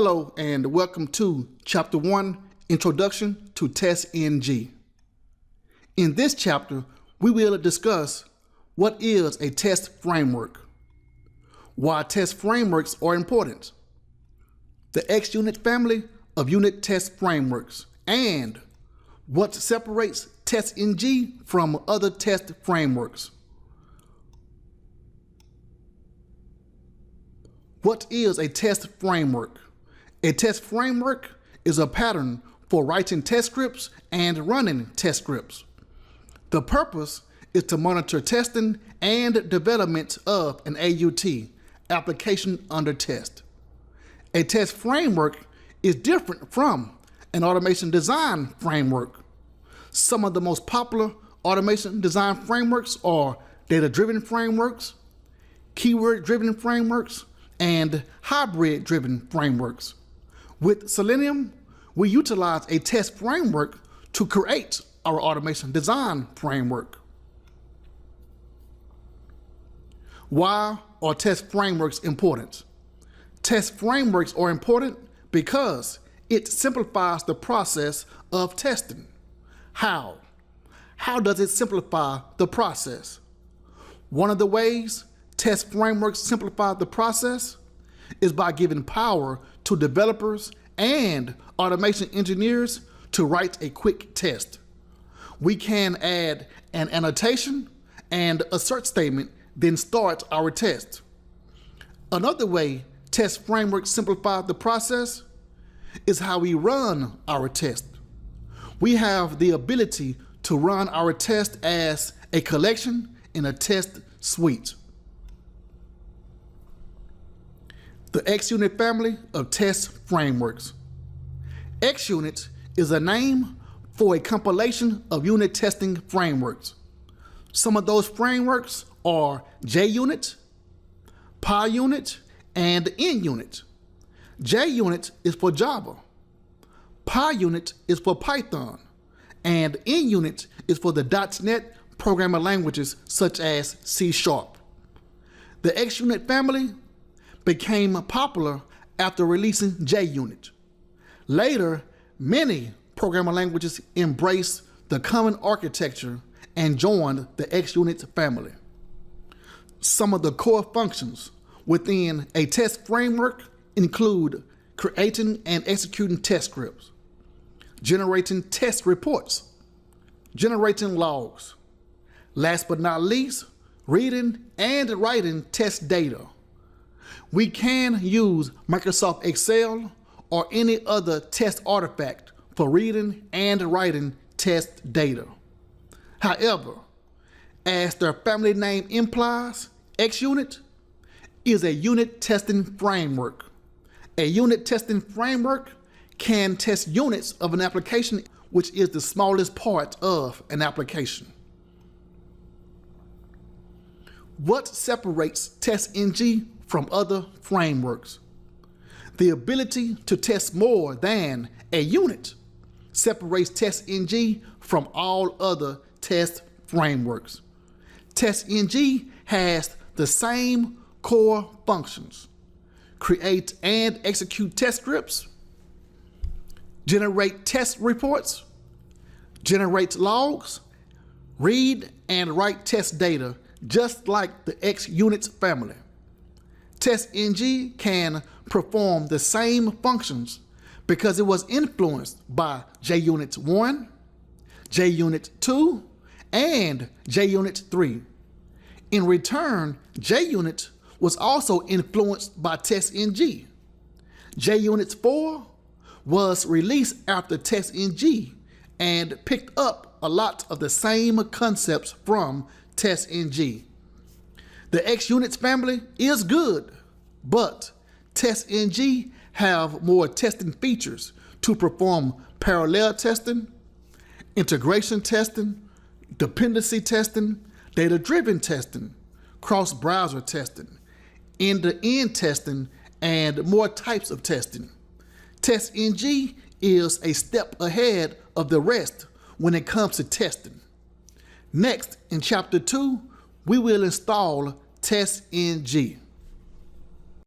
Hello and welcome to Chapter 1, Introduction to TestNG. In this chapter, we will discuss what is a test framework, why test frameworks are important, the XUnit family of unit test frameworks, and what separates TestNG from other test frameworks. What is a test framework? A test framework is a pattern for writing test scripts and running test scripts. The purpose is to monitor testing and development of an AUT, application under test. A test framework is different from an automation design framework. Some of the most popular automation design frameworks are data-driven frameworks, keyword-driven frameworks, and hybrid-driven frameworks. With Selenium, we utilize a test framework to create our automation design framework. Why are test frameworks important? Test frameworks are important because it simplifies the process of testing. How? How does it simplify the process? One of the ways test frameworks simplify the process is by giving power to developers and automation engineers to write a quick test. We can add an annotation and a search statement, then start our test. Another way test frameworks simplify the process is how we run our test. We have the ability to run our test as a collection in a test suite. The XUnit family of test frameworks. XUnit is a name for a compilation of unit testing frameworks. Some of those frameworks are JUnit, PyUnit, and NUnit. JUnit is for Java, PyUnit is for Python, and NUnit is for the .NET programming languages such as C#. The XUnit family became popular after releasing JUnit. Later, many programming languages embraced the common architecture and joined the XUnit family. Some of the core functions within a test framework include creating and executing test scripts, generating test reports, generating logs, last but not least, reading and writing test data. We can use Microsoft Excel or any other test artifact for reading and writing test data. However, as their family name implies, XUnit is a unit testing framework. A unit testing framework can test units of an application, which is the smallest part of an application. What separates TestNG from other frameworks? The ability to test more than a unit separates TestNG from all other test frameworks. TestNG has the same core functions: create and execute test scripts, generate test reports, generate logs, read and write test data, just like the XUnit family. TestNG can perform the same functions because it was influenced by JUnit 1, JUnit 2, and JUnit 3. In return, JUnit was also influenced by TestNG. JUnit 4 was released after TestNG and picked up a lot of the same concepts from TestNG. The XUnit family is good, but TestNG have more testing features to perform parallel testing, integration testing, dependency testing, data-driven testing, cross-browser testing, end-to-end testing, and more types of testing. TestNG is a step ahead of the rest when it comes to testing. Next, in Chapter 2, we will install TestNG.